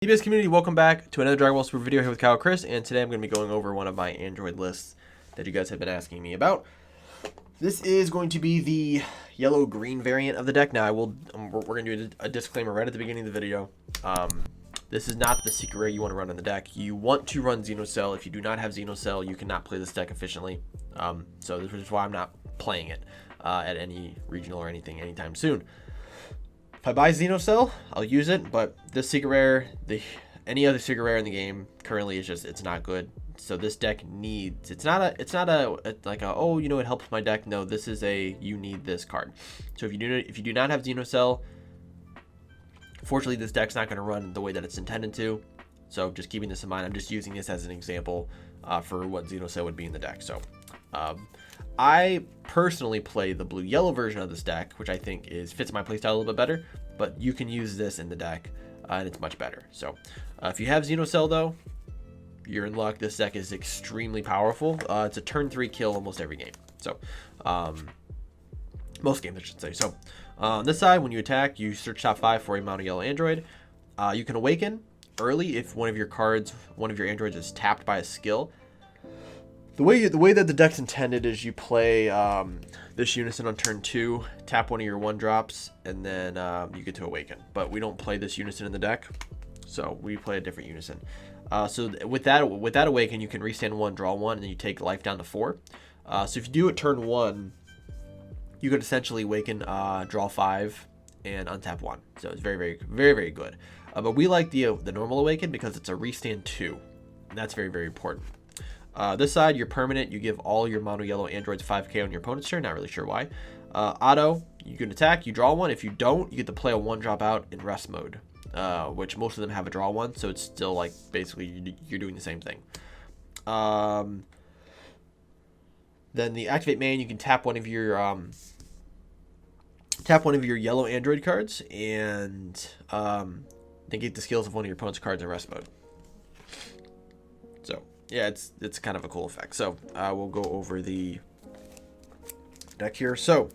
DBS community, welcome back to another Dragon Ball Super video here with Kyle Chris, and today I'm going to be going over one of my Android lists that you guys have been asking me about. This is going to be the yellow-green variant of the deck. Now, we're going to do a disclaimer right at the beginning of the video. This is not the secret rare you want to run on the deck. You want to run Xenocell. If you do not have Xenocell, you cannot play this deck efficiently. So this is why I'm not playing it at any regional or anything anytime soon. If I buy Xenocell, I'll use it, but this secret rare, any other secret rare in the game currently is just, it's not good. So this deck needs, it's not like oh, you know, it helps my deck. No, this is you need this card. So if you do not have Xenocell, fortunately this deck's not going to run the way that it's intended to. So just keeping this in mind, I'm just using this as an example for what Xenocell would be in the deck. So I personally play the blue-yellow version of this deck, which I think fits my playstyle a little bit better, but you can use this in the deck, and it's much better. So if you have Xenocell, though, you're in luck. This deck is extremely powerful. It's a turn 3 kill almost every game. So most games, I should say. So on this side, when you attack, you search top 5 for a mono yellow android. You can awaken early if one of your androids is tapped by a skill. The way that the deck's intended is you play this Unison on turn 2, tap one of your 1-drops, and then you get to awaken. But we don't play this Unison in the deck, so we play a different Unison. So with that awaken, you can restand 1, draw 1, and then you take life down to 4. So if you do it turn 1, you could essentially awaken, draw 5, and untap 1. So it's very, very good. But we like the normal awaken because it's a restand 2, and that's very, very important. This side, you're permanent. You give all your mono yellow androids 5k on your opponent's turn. Not really sure why. Auto, you can attack. You draw 1. If you don't, you get to play a 1-drop out in rest mode, which most of them have a draw 1. So it's still like basically you're doing the same thing. Then the activate main, you can tap one of your yellow android cards and negate the skills of one of your opponent's cards in rest mode. So yeah, it's kind of a cool effect. So we'll go over the deck here. So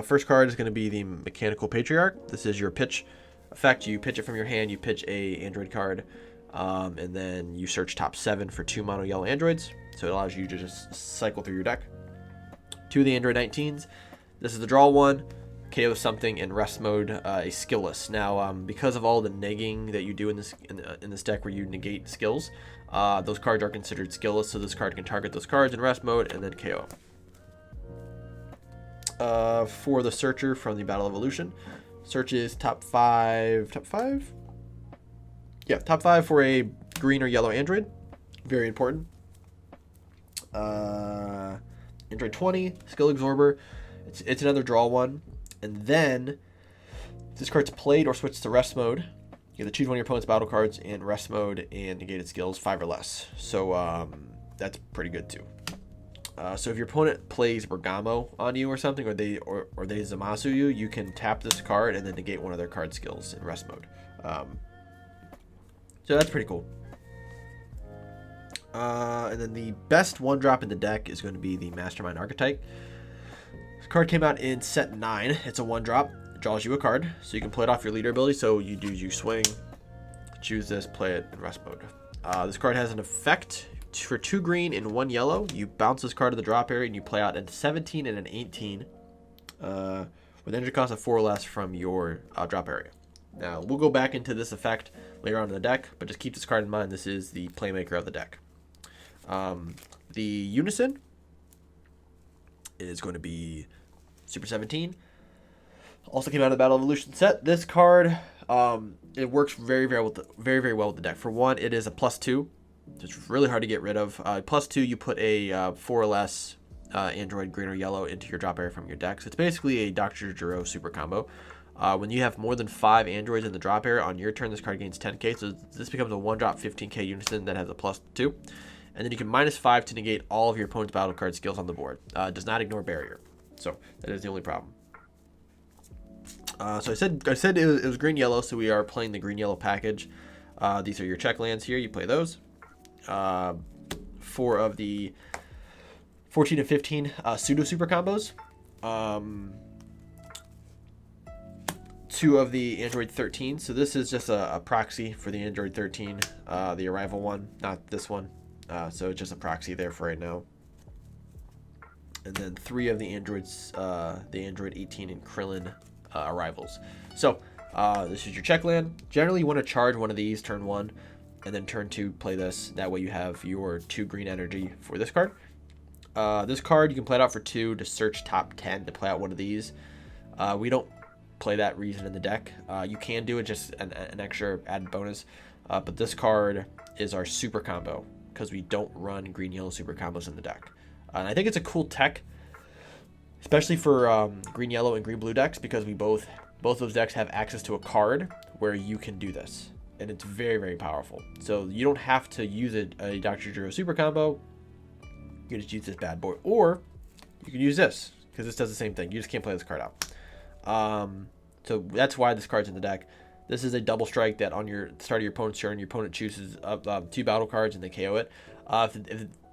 first card is going to be the Mechanical Patriarch. This is your pitch effect. You pitch it from your hand. You pitch a android card, and then you search top 7 for 2 mono yellow androids. So it allows you to just cycle through your deck. 2 of the android 19s. This is the draw 1. KO something in rest mode, a skillless. Now, because of all the negging that you do in this deck where you negate skills, those cards are considered skillless, so this card can target those cards in rest mode and then KO. For the Searcher from the Battle Evolution, searches top 5? Yeah, top 5 for a green or yellow android. Very important. Android 20, Skill Absorber. It's another draw 1. And then, if this card's played or switched to rest mode, you get to choose one of your opponent's battle cards in rest mode and negated skills 5 or less. So that's pretty good too. So if your opponent plays Bergamo on you or something, or they Zamasu you, you can tap this card and then negate one of their card skills in rest mode. So that's pretty cool. And then the best 1-drop in the deck is going to be the Mastermind Archetype. This card came out in set 9. It's a 1-drop. It draws you a card, so you can play it off your leader ability. So you swing, choose this, play it in rest mode. This card has an effect for 2 green and 1 yellow. You bounce this card to the drop area and you play out a 17 and an 18 with energy cost of 4 or less from your drop area. Now we'll go back into this effect later on in the deck, but just keep this card in mind. This is the playmaker of the deck. The Unison is going to be Super 17. Also came out of the Battle Evolution set. This card, it works very well with the deck. For one, it is a +2. It's really hard to get rid of. +2, you put a 4 or less android green or yellow into your drop area from your deck. So it's basically a Dr. Gero super combo. When you have more than 5 androids in the drop area on your turn, this card gains 10k. So this becomes a 1-drop 15k Unison that has a +2. And then you can -5 to negate all of your opponent's battle card skills on the board. Does not ignore barrier. So that is the only problem. So I said it was green-yellow, so we are playing the green-yellow package. These are your check lands here. You play those. 4 of the 14 and 15 pseudo super combos. 2 of the Android 13. So this is just a proxy for the Android 13, the Arrival one, not this one. So it's just a proxy there for right now. And then 3 of the Androids, the Android 18 and Krillin Arrivals. So this is your check land. Generally, you want to charge one of these turn 1, and then turn 2 play this. That way you have your 2 green energy for this card. This card you can play it out for 2 to search top 10 to play out one of these. We don't play that reason in the deck. You can do it, just an extra added bonus. But this card is our super combo because we don't run green yellow super combos in the deck. And I think it's a cool tech, especially for green yellow and green blue decks, because we both those decks have access to a card where you can do this, and it's very, very powerful. So you don't have to use a Dr. Jiro super combo. You can just use this bad boy, or you can use this because this does the same thing. You just can't play this card out. So that's why this card's in the deck. This is a double strike that on your start of your opponent's turn, your opponent chooses 2 battle cards and they KO it.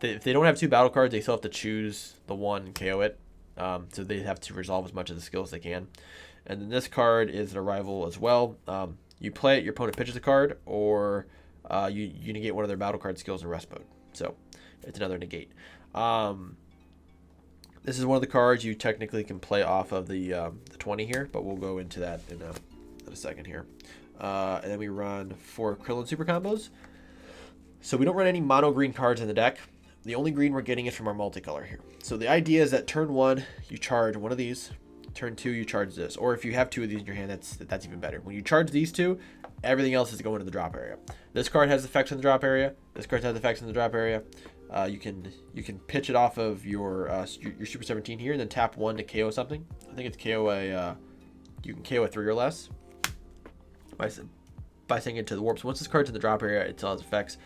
If they don't have 2 battle cards, they still have to choose the one and KO it. So they have to resolve as much of the skill as they can. And then this card is an Arrival as well. You play it, your opponent pitches a card, or you negate one of their battle card skills in rest mode. So it's another negate. This is one of the cards you technically can play off of the 20 here, but we'll go into that in a second here. And then we run 4 Krillin super combos. So we don't run any mono green cards in the deck. The only green we're getting is from our multicolor here. So the idea is that turn 1, you charge one of these. Turn 2, you charge this. Or if you have 2 of these in your hand, that's even better. When you charge these 2, everything else is going to the drop area. This card has effects in the drop area. This card has effects in the drop area. You can pitch it off of your Super 17 here, and then tap 1 to KO something. I think it's KO a you can KO a 3 or less by sending it to the warp. So once this card's in the drop area, it still has effects.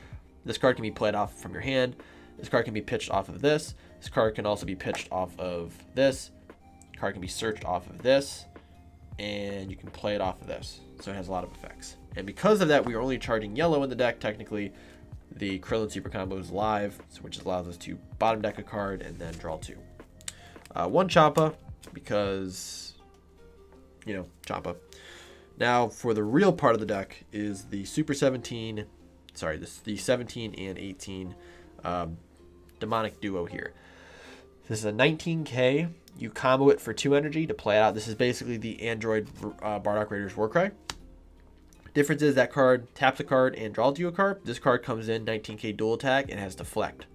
This card can be played off from your hand. This card can be pitched off of this. This card can also be pitched off of this. Card can be searched off of this, and you can play it off of this. So it has a lot of effects. And because of that, we are only charging yellow in the deck. Technically, the Krillin super combo is live, which allows us to bottom deck a card and then draw 2. 1 Champa, because, you know, Champa. Now, for the real part of the deck is the Super 17, the 17 and 18 demonic duo here. This is a 19k. You combo it for 2 energy to play it out. This is basically the Android Bardock Raiders Warcry. Difference is that card taps a card and draws you a card. This card comes in 19k dual attack and has deflect.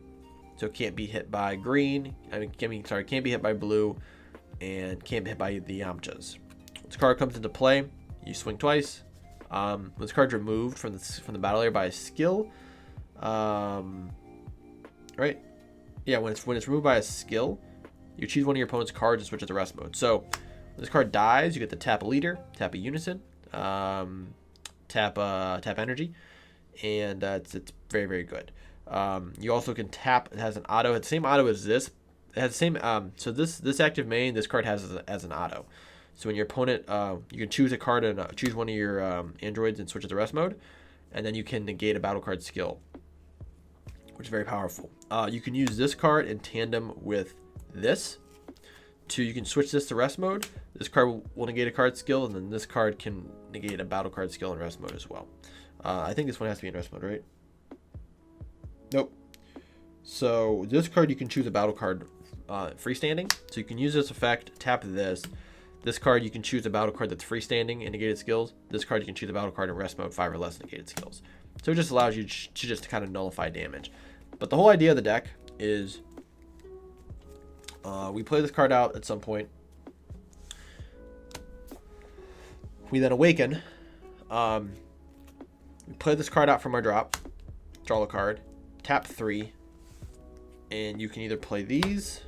So it can't be hit by green. Can't be hit by blue, and can't be hit by the Yamchas. This card comes into play. You swing twice. When this card's removed from the battle area by a skill, right? Yeah, when it's removed by a skill, you choose one of your opponent's cards and switch it to rest mode. So when this card dies, you get to tap a leader, tap a Unison, tap energy, and it's very, very good. You also can tap. It has an auto. It's the same auto as this. It has the same. So this active main, this card has as an auto. So when your opponent, you can choose a card and choose one of your androids and switch it to rest mode, and then you can negate a battle card skill, which is very powerful. You can use this card in tandem with this. You can switch this to rest mode. This card will negate a card skill, and then this card can negate a battle card skill in rest mode as well. I think this one has to be in rest mode, right? Nope. So this card, you can choose a battle card freestanding. So you can use this effect, tap this. This card, you can choose a battle card that's freestanding and negated skills. This card, you can choose a battle card in rest mode, 5 or less negated skills. So it just allows you to just kind of nullify damage. But the whole idea of the deck is we play this card out at some point. We then awaken. We play this card out from our drop. Draw a card. Tap 3. And you can either play these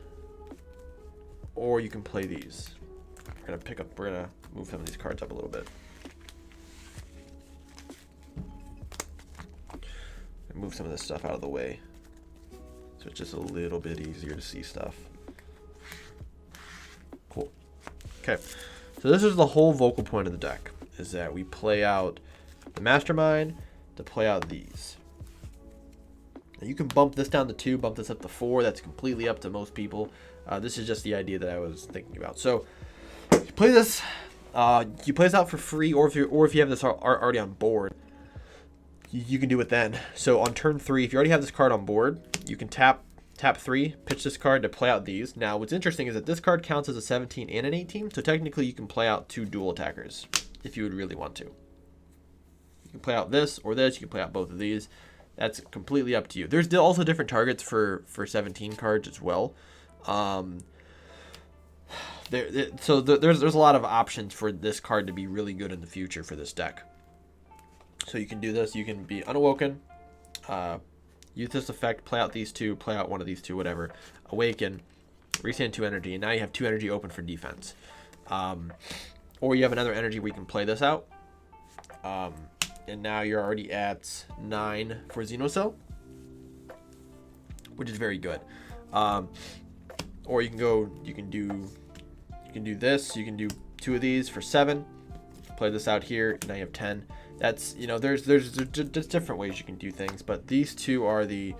or you can play these. We're gonna move some of these cards up a little bit. And move some of this stuff out of the way, so it's just a little bit easier to see stuff. Cool. Okay, so this is the whole vocal point of the deck, is that we play out the Mastermind to play out these. Now you can bump this down to 2, bump this up to 4. That's completely up to most people. This is just the idea that I was thinking about. So you play this You play this out for free, or if you have this already on board, you can do it then. So on turn 3, if you already have this card on board, you can tap 3, pitch this card to play out these. Now, what's interesting is that this card counts as a 17 and an 18, so technically you can play out 2 dual attackers if you would really want to. You can play out this or this. You can play out both of these. That's completely up to you. There's also different targets for 17 cards as well. There's a lot of options for this card to be really good in the future for this deck. So you can do this. You can be Unawoken, use this effect, play out these 2, play out one of these 2, whatever. Awaken, restand 2 energy, and now you have 2 energy open for defense. Or you have another energy where you can play this out. And now you're already at 9 for Xenocell, which is very good. Or you can do this. You can do 2 of these for 7. Play this out here. Now you have 10. That's, there's different ways you can do things, but these 2 are you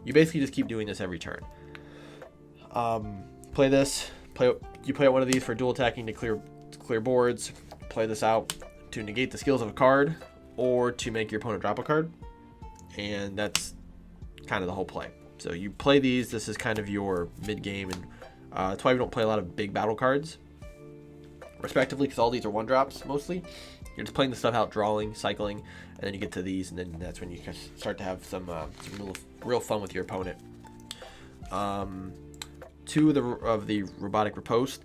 basically just keep doing this every turn. Play this. You play out one of these for dual attacking to clear boards. Play this out to negate the skills of a card, or to make your opponent drop a card, and that's kind of the whole play. So you play these. This is kind of your mid game, and that's why we don't play a lot of big battle cards, respectively, because all these are 1-drops mostly. You're just playing the stuff out, drawing, cycling, and then you get to these, and then that's when you start to have some real fun with your opponent. 2 of the robotic riposte.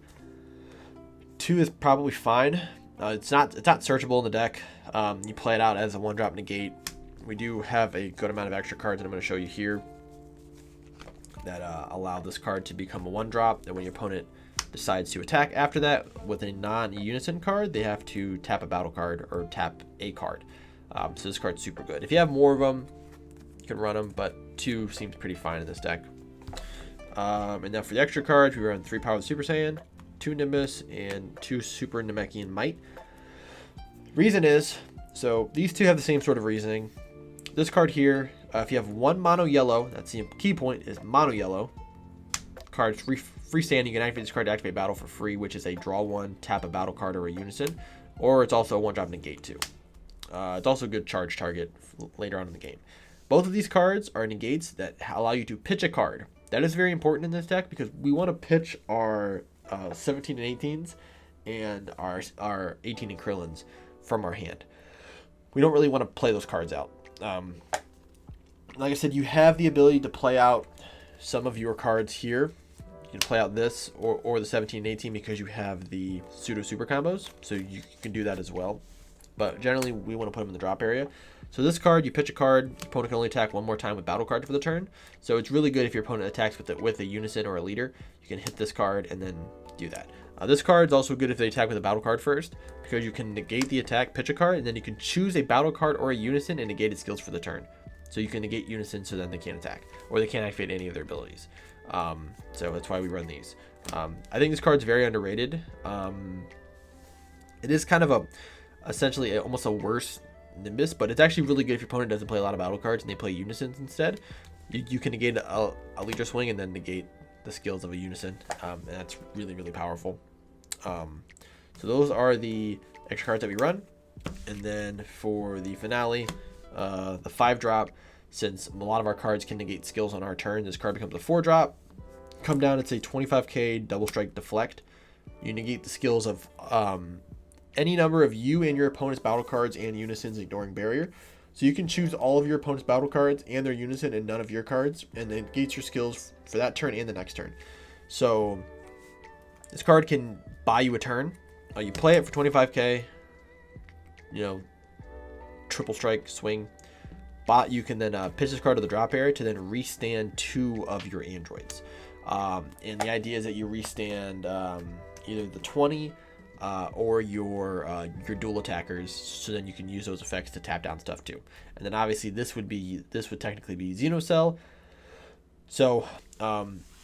2 is probably fine. It's not searchable in the deck. You play it out as a 1-drop negate. We do have a good amount of extra cards that I'm going to show you here that allow this card to become a 1-drop. And when your opponent decides to attack after that with a non-Unison card, they have to tap a battle card or tap a card. So this card's super good. If you have more of them, you can run them, but 2 seems pretty fine in this deck. And now for the extra cards, we run 3 Power of the Super Saiyan, 2 Nimbus, and 2 Super Namekian Might. Reason is, so these 2 have the same sort of reasoning. This card here, if you have 1 mono yellow, that's the key point, is mono yellow. Card's freestanding. You can activate this card to activate battle for free, which is a draw 1, tap a battle card or a Unison, or it's also a 1-drop negate too. It's also a good charge target later on in the game. Both of these cards are negates that allow you to pitch a card. That is very important in this deck because we want to pitch our 17 and 18s and our 18 and Krillins from our hand. We don't really want to play those cards out. Like I said, you have the ability to play out some of your cards here. You can play out this or the 17 and 18 because you have the pseudo super combos, so you can do that as well. But generally, we want to put them in the drop area. So this card, you pitch a card, your opponent can only attack 1 more time with battle card for the turn. So it's really good if your opponent attacks with a Unison or a leader. You can hit this card and then do that. This card is also good if they attack with a battle card first, because you can negate the attack, pitch a card, and then you can choose a battle card or a Unison and negate its skills for the turn. So you can negate Unison so then they can't attack, or they can't activate any of their abilities. So that's why we run these. I think this card's very underrated. It is kind of essentially almost a worse Nimbus, but it's actually really good if your opponent doesn't play a lot of battle cards and they play Unisons instead. You can negate a leader swing and then negate the skills of a Unison, and that's really, really powerful. So those are the extra cards that we run. And then for the finale, the 5-drop, since a lot of our cards can negate skills on our turn, this card becomes a 4-drop. Come down, it's a 25k double strike deflect. You negate the skills of any number of you and your opponent's battle cards and Unisons, ignoring barrier. So you can choose all of your opponent's battle cards and their Unison and none of your cards, and it negates your skills for that turn and the next turn. So this card can buy you a turn. You play it for 25k, triple strike, swing. But you can then pitch this card to the drop area to then restand 2 of your androids. And the idea is that you restand either the 20 or your dual attackers, so then you can use those effects to tap down stuff too. And then obviously this would technically be Xenocell. So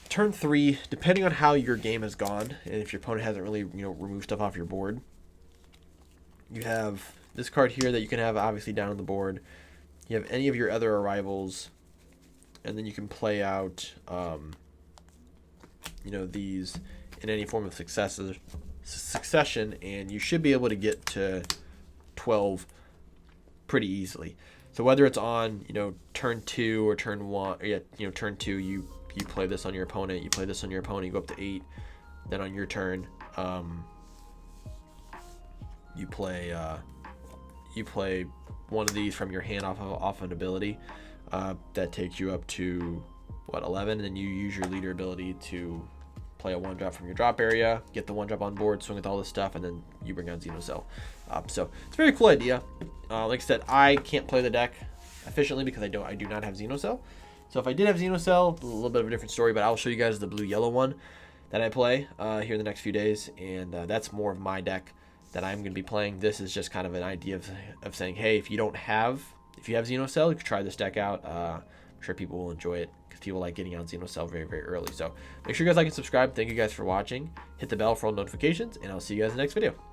turn 3, depending on how your game has gone, and if your opponent hasn't really removed stuff off your board, you have this card here that you can have obviously down on the board. You have any of your other arrivals, and then you can play out these in any form of successes. succession, and you should be able to get to 12 pretty easily. So whether it's on, turn 2 or turn 1, or turn 2, you play this on your opponent, you play this on your opponent, you go up to 8, then on your turn, you play one of these from your hand off an ability that takes you up to 11, and then you use your leader ability to play a 1-drop from your drop area, get the 1-drop on board, swing with all this stuff, and then you bring on Xenocell. So it's a very cool idea. Like I said, I can't play the deck efficiently because I do not have Xenocell. So if I did have Xenocell, a little bit of a different story, but I'll show you guys the blue-yellow one that I play here in the next few days, and that's more of my deck that I'm going to be playing. This is just kind of an idea of saying, hey, if you have Xenocell, you can try this deck out. I'm sure people will enjoy it because people like getting on Xenocell very, very early. So make sure you guys like and subscribe. Thank you guys for watching. Hit the bell for all notifications, and I'll see you guys in the next video.